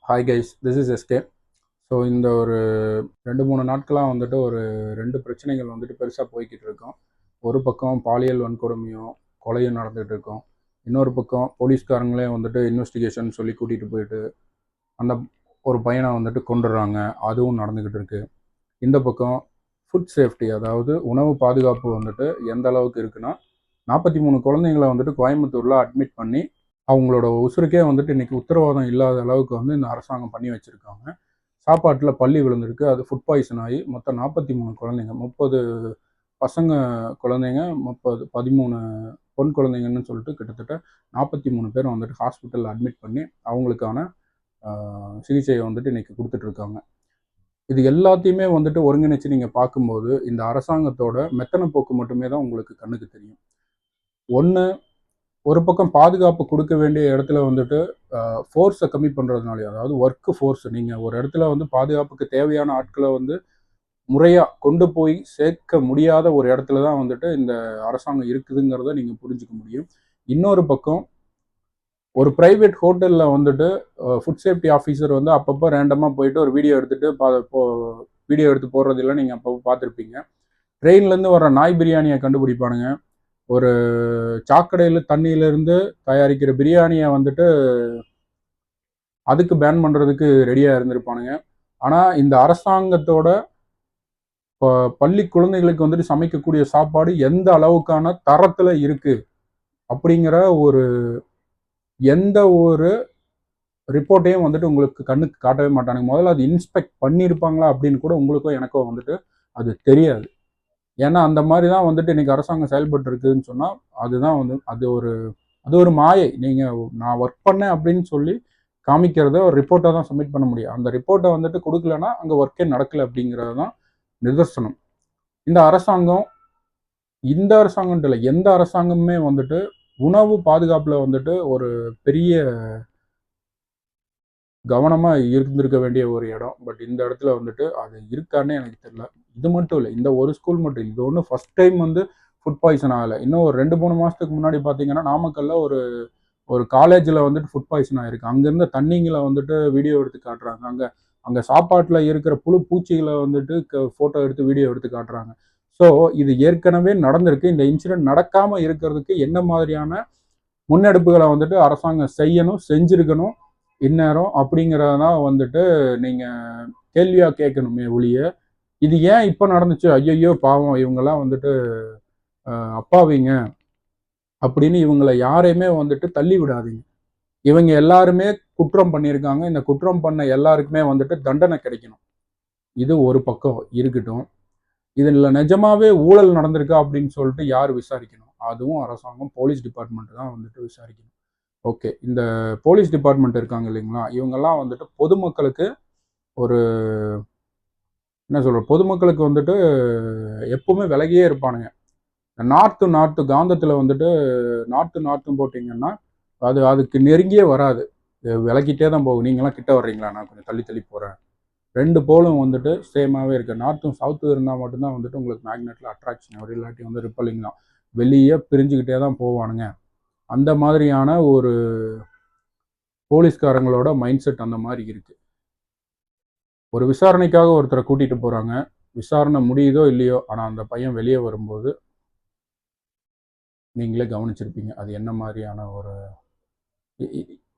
Hi guys, this is SK. So இந்த ஒரு 2-3 நாட்களாக வந்துட்டு ஒரு 2 பிரச்சனைகள் வந்துட்டு பெருசாக போய்கிட்டு இருக்கோம். ஒரு பக்கம் பாலியல் வன்கொடுமையும் கொலையும் நடந்துகிட்டு இருக்கோம். இன்னொரு பக்கம் போலீஸ்காரங்களே வந்துட்டு இன்வெஸ்டிகேஷன் சொல்லி கூட்டிகிட்டு போயிட்டு அந்த ஒரு பையனை வந்துட்டு கொண்டுடுறாங்க, அதுவும் நடந்துக்கிட்டு இருக்கு. இந்த பக்கம் ஃபுட் சேஃப்டி, அதாவது உணவு பாதுகாப்பு வந்துட்டு எந்த அளவுக்கு இருக்குன்னா 43 குழந்தைங்களை வந்துட்டு கோயம்புத்தூரில் அட்மிட் பண்ணி அவங்களோட உசுருக்கே வந்துட்டு இன்றைக்கி உத்தரவாதம் இல்லாத அளவுக்கு வந்து இந்த அரசாங்கம் பண்ணி வச்சுருக்காங்க. சாப்பாட்டில் பள்ளி விழுந்திருக்கு, அது ஃபுட் பாய்சன் ஆகி மொத்தம் 43 குழந்தைங்க, 30 பசங்க குழந்தைங்க, 13 பொன் குழந்தைங்கன்னு சொல்லிட்டு கிட்டத்தட்ட 43 பேர் வந்துட்டு ஹாஸ்பிட்டலில் அட்மிட் பண்ணி அவங்களுக்கான சிகிச்சையை வந்துட்டு இன்றைக்கி கொடுத்துட்ருக்காங்க. இது எல்லாத்தையுமே வந்துட்டு ஒருங்கிணைச்சு நீங்கள் பார்க்கும்போது இந்த அரசாங்கத்தோட மெத்தன போக்கு மட்டுமே தான் உங்களுக்கு கண்ணுக்கு தெரியும். ஒன்று, ஒரு பக்கம் பாதுகாப்பு கொடுக்க வேண்டிய இடத்துல வந்துட்டு ஃபோர்ஸை கம்மி பண்ணுறதுனாலே, அதாவது ஒர்க்கு ஃபோர்ஸ், நீங்கள் ஒரு இடத்துல வந்து பாதுகாப்புக்கு தேவையான ஆட்களை வந்து முறையாக கொண்டு போய் சேர்க்க முடியாத ஒரு இடத்துல தான் வந்துட்டு இந்த அரசாங்கம் இருக்குதுங்கிறத நீங்கள் புரிஞ்சுக்க முடியும். இன்னொரு பக்கம் ஒரு ப்ரைவேட் ஹோட்டலில் வந்துட்டு ஃபுட் சேஃப்டி ஆஃபீஸர் வந்து அப்பப்போ ரேண்டமாக போயிட்டு ஒரு வீடியோ எடுத்துகிட்டு வீடியோ எடுத்து போடுறதெல்லாம் நீங்கள் அப்பப்போ பார்த்துருப்பீங்க. ட்ரெயின்லேருந்து வர நாய் பிரியாணியை கண்டுபிடிப்பானுங்க, ஒரு சாக்கடையில் தண்ணியிலேருந்து தயாரிக்கிற பிரியாணியை வந்துட்டு அதுக்கு பேன் பண்ணுறதுக்கு ரெடியாக இருந்திருப்பானுங்க. ஆனால் இந்த அரசாங்கத்தோட பள்ளி குழந்தைகளுக்கு வந்துட்டு சமைக்கக்கூடிய சாப்பாடு எந்த அளவுக்கான தரத்தில் இருக்குது அப்படிங்கிற எந்த ஒரு ரிப்போர்ட்டையும் வந்துட்டு உங்களுக்கு கண்ணுக்கு காட்டவே மாட்டானுங்க. முதல்ல அது இன்ஸ்பெக்ட் பண்ணியிருப்பாங்களா அப்படின்னு கூட உங்களுக்கும் எனக்கும் வந்துட்டு அது தெரியாது. ஏன்னா அந்த மாதிரி தான் வந்துட்டு இன்றைக்கி அரசாங்கம் செயல்பட்டு இருக்குதுன்னு சொன்னால் அதுதான் வந்து அது ஒரு மாயை. நீங்கள் நான் ஒர்க் பண்ணேன் அப்படின்னு சொல்லி காமிக்கிறத ஒரு ரிப்போர்ட்டை தான் சப்மிட் பண்ண முடியும். அந்த ரிப்போர்ட்டை வந்துட்டு கொடுக்கலன்னா அங்கே ஒர்க்கே நடக்கலை அப்படிங்கிறது தான் நிதர்சனம். இந்த அரசாங்கம் இல்லை, எந்த அரசாங்கமுமே வந்துட்டு உணவு பாதுகாப்பில் வந்துட்டு ஒரு பெரிய கவனமாக இருந்திருக்க வேண்டிய ஒரு இடம். பட் இந்த இடத்துல வந்துட்டு அது இருக்கான்னே எனக்கு தெரியல. இது மட்டும் இல்லை, இந்த ஒரு ஸ்கூல் மட்டும் இல்லை, இது ஒன்றும் ஃபஸ்ட் டைம் வந்து ஃபுட் பாய்சன் ஆகலை. இன்னும் ஒரு 2-3 மாதத்துக்கு முன்னாடி பார்த்தீங்கன்னா நாமக்கல்ல ஒரு காலேஜில் வந்துட்டு ஃபுட் பாய்சன் ஆகிருக்கு. அங்கேருந்து தண்ணிங்களை வந்துட்டு வீடியோ எடுத்து காட்டுறாங்க. அங்கே சாப்பாட்டில் இருக்கிற பூச்சிகளை வந்துட்டு ஃபோட்டோ எடுத்து வீடியோ எடுத்து காட்டுறாங்க. ஸோ இது ஏற்கனவே நடந்திருக்கு. இந்த இன்சிடென்ட் நடக்காமல் இருக்கிறதுக்கு என்ன மாதிரியான முன்னெடுப்புகளை வந்துட்டு அரசாங்கம் செஞ்சிருக்கணும் இந்நேரம் அப்படிங்கிறதான் வந்துட்டு நீங்கள் கேள்வியாக கேட்கணுமே ஒழிய, இது ஏன் இப்போ நடந்துச்சு, ஐயையோ பாவம் இவங்கெல்லாம் வந்துட்டு அப்பாவிங்க அப்படின்னு இவங்களை யாரையுமே வந்துட்டு தள்ளி விடாதீங்க. இவங்க எல்லாருமே குற்றம் பண்ணியிருக்காங்க. இந்த குற்றம் பண்ண எல்லாருக்குமே வந்துட்டு தண்டனை கிடைக்கணும். இது ஒரு பக்கம் இருக்கட்டும். இதில் நிஜமாவே ஊழல் நடந்திருக்கா அப்படின்னு சொல்லிட்டு யார் விசாரிக்கணும்? அதுவும் அரசாங்கம், போலீஸ் டிபார்ட்மெண்ட் தான் வந்துட்டு விசாரிக்கணும். ஓகே, இந்த போலீஸ் டிபார்ட்மெண்ட் இருக்காங்க இல்லைங்களா, இவங்கெல்லாம் வந்துட்டு பொதுமக்களுக்கு பொதுமக்களுக்கு வந்துட்டு எப்பவுமே விலகியே இருப்பானுங்க. நார்த்து காந்தத்தில் வந்துட்டு நார்த்தும் போட்டிங்கன்னா அதுக்கு நெருங்கியே வராது, விலகிட்டே தான் போகும். நீங்களாம் கிட்ட வர்றீங்களா, நான் கொஞ்சம் தள்ளி போகிறேன். 2 போலும் வந்துட்டு சேமாகவே இருக்குது. நார்த்தும் சவுத்தும் இருந்தால் மட்டும்தான் வந்துட்டு உங்களுக்கு மேக்னெட்டில் அட்ராக்ஷன் வரும், இல்லாட்டி வந்து ரிப்பல்லிங் தான். வெளியே பிரிஞ்சுக்கிட்டே தான் போவானுங்க. அந்த மாதிரியான ஒரு போலீஸ்காரங்களோட மைண்ட் செட் அந்த மாதிரி இருக்குது. ஒரு விசாரணைக்காக ஒருத்தரை கூட்டிகிட்டு போகிறாங்க, விசாரணை முடியுதோ இல்லையோ, ஆனால் அந்த பையன் வெளியே வரும்போது நீங்களே கவனிச்சிருப்பீங்க அது என்ன மாதிரியான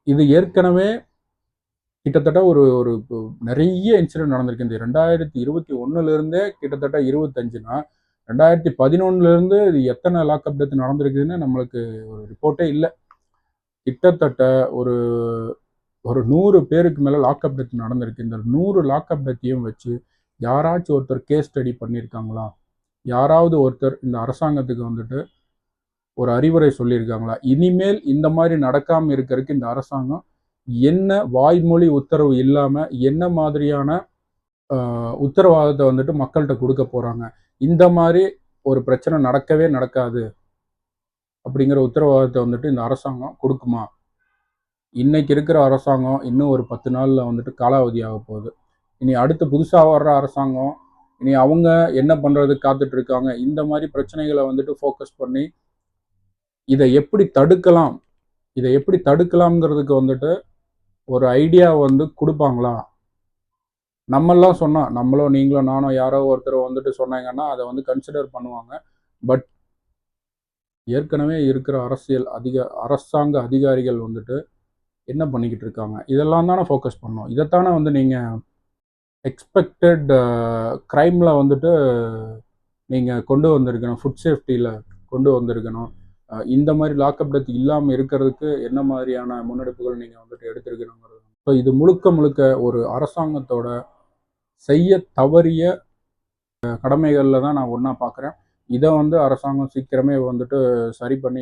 இது ஏற்கனவே கிட்டத்தட்ட ஒரு நிறைய இன்சிடென்ட் நடந்திருக்கு. இந்த 2021 கிட்டத்தட்ட 25னா 2011 இது எத்தனை லாக்அப் டெத் நடந்திருக்குதுன்னு நம்மளுக்கு ஒரு ரிப்போர்ட்டே இல்லை. கிட்டத்தட்ட ஒரு 100 பேருக்கு மேலே லாக்அப் டெத் நடந்திருக்கு. இந்த 100 லாக்அப் டெத்தையும் வச்சு யாராச்சும் ஒருத்தர் கேஸ் ஸ்டடி பண்ணியிருக்காங்களா? யாராவது ஒருத்தர் இந்த அரசாங்கத்துக்கு வந்துட்டு ஒரு அறிவுரை சொல்லியிருக்காங்களா? இனிமேல் இந்த மாதிரி நடக்காமல் இருக்கிறதுக்கு இந்த அரசாங்கம் என்ன வாய்மொழி உத்தரவு இல்லாமல் என்ன மாதிரியான உத்தரவாதத்தை வந்துட்டு மக்கள்கிட்ட கொடுக்க போகிறாங்க? இந்த மாதிரி ஒரு பிரச்சனை நடக்கவே நடக்காது அப்படிங்கிற உத்தரவாதத்தை வந்துட்டு இந்த அரசாங்கம் கொடுக்குமா? இன்னைக்கு இருக்கிற அரசாங்கம் இன்னும் ஒரு 10 நாளில் வந்துட்டு காலாவதி ஆக போகுது. இனி அடுத்து புதுசாக வர்ற அரசாங்கம் இனி அவங்க என்ன பண்ணுறதுக்கு காத்துட்டு இருக்காங்க? இந்த மாதிரி பிரச்சனைகளை வந்துட்டு ஃபோக்கஸ் பண்ணி இதை எப்படி தடுக்கலாம்ங்கிறதுக்கு வந்துட்டு ஒரு ஐடியா வந்து கொடுப்பாங்களா? நம்மெல்லாம் சொன்னால், நம்மளோ நீங்களோ நானோ யாரோ ஒருத்தர் வந்துட்டு சொன்னாங்கன்னா அதை வந்து கன்சிடர் பண்ணுவாங்க. பட் ஏற்கனவே இருக்கிற அரசாங்க அதிகாரிகள் வந்துட்டு என்ன பண்ணிக்கிட்டு இருக்காங்க, இதெல்லாம் தானே ஃபோக்கஸ் பண்ணணும். இதைத்தானே வந்து நீங்கள் எக்ஸ்பெக்டட் க்ரைமில் வந்துட்டு நீங்கள் கொண்டு வந்திருக்கணும், ஃபுட் சேஃப்டியில் கொண்டு வந்திருக்கணும். இந்த மாதிரி லாக்அப் டெத் இல்லாமல் இருக்கிறதுக்கு என்ன மாதிரியான முன்னெடுப்புகள் நீங்கள் வந்துட்டு எடுத்திருக்கணுங்கிறது. ஸோ இது முழுக்க முழுக்க ஒரு அரசாங்கத்தோட செய்ய தவறிய கடமைகளில் தான் நான் ஒன்றா பார்க்குறேன். இதை வந்து அரசாங்கம் சீக்கிரமே வந்துட்டு சரி பண்ணி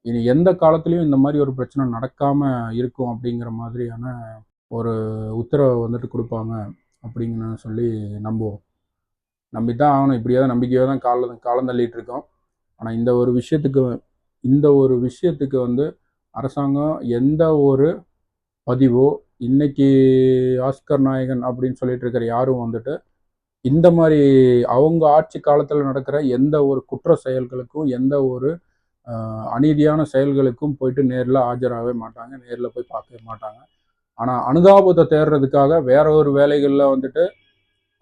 இனி எந்த காலத்துலேயும் இந்த மாதிரி ஒரு பிரச்சனை நடக்காமல் இருக்கும் அப்படிங்கிற மாதிரியான ஒரு உத்தரவை வந்துட்டு கொடுப்பாங்க அப்படின்னு சொல்லி நம்புவோம். நம்பித்தான் ஆகணும். இப்படியாவது நம்பிக்கையாக தான் காலம் தள்ளிட்டு இருக்கோம். ஆனால் இந்த ஒரு விஷயத்துக்கு வந்து அரசாங்கம் எந்த ஒரு பதிவோ, இன்னைக்கு ஆஸ்கர் நாயகன் அப்படின்னு சொல்லிட்டு இருக்கிற யாரும் வந்துட்டு இந்த மாதிரி அவங்க ஆட்சி காலத்தில் நடக்கிற எந்த ஒரு குற்ற செயல்களுக்கும், எந்த ஒரு அநீதியான செயல்களுக்கும் போயிட்டு நேரில் ஆஜராகவே மாட்டாங்க, நேரில் போய் பார்க்கவே மாட்டாங்க. ஆனால் அனுதாபத்தை தேடுறதுக்காக வேற ஒரு வேலைகளில் வந்துட்டு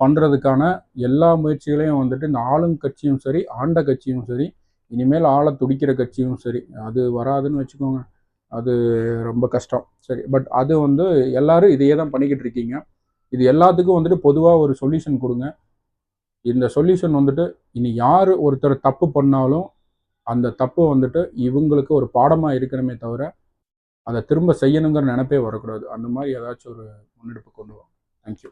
பண்ணுறதுக்கான எல்லா முயற்சிகளையும் வந்துட்டு இந்த ஆளும் கட்சியும் சரி, ஆண்ட கட்சியும் சரி, இனிமேல் ஆள துடிக்கிற கட்சியும் சரி, அது வராதுன்னு வச்சுக்கோங்க. அது ரொம்ப கஷ்டம். சரி, பட் அது வந்து எல்லாரும் இதையே தான் பண்ணிக்கிட்டு இருக்கீங்க. இது எல்லாத்துக்கும் வந்துட்டு பொதுவாக ஒரு சொல்யூஷன் கொடுங்க. இந்த சொல்யூஷன் வந்துட்டு இனி யார் ஒருத்தர் தப்பு பண்ணாலும் அந்த தப்பு வந்துட்டு இவங்களுக்கு ஒரு பாடமாக இருக்கணுமே தவிர அதை திரும்ப செய்யணுங்கிற நினைப்பே வரக்கூடாது. அந்த மாதிரி ஏதாச்சும் ஒரு முன்னெடுப்பு கொண்டு வாங்க. தேங்க்யூ.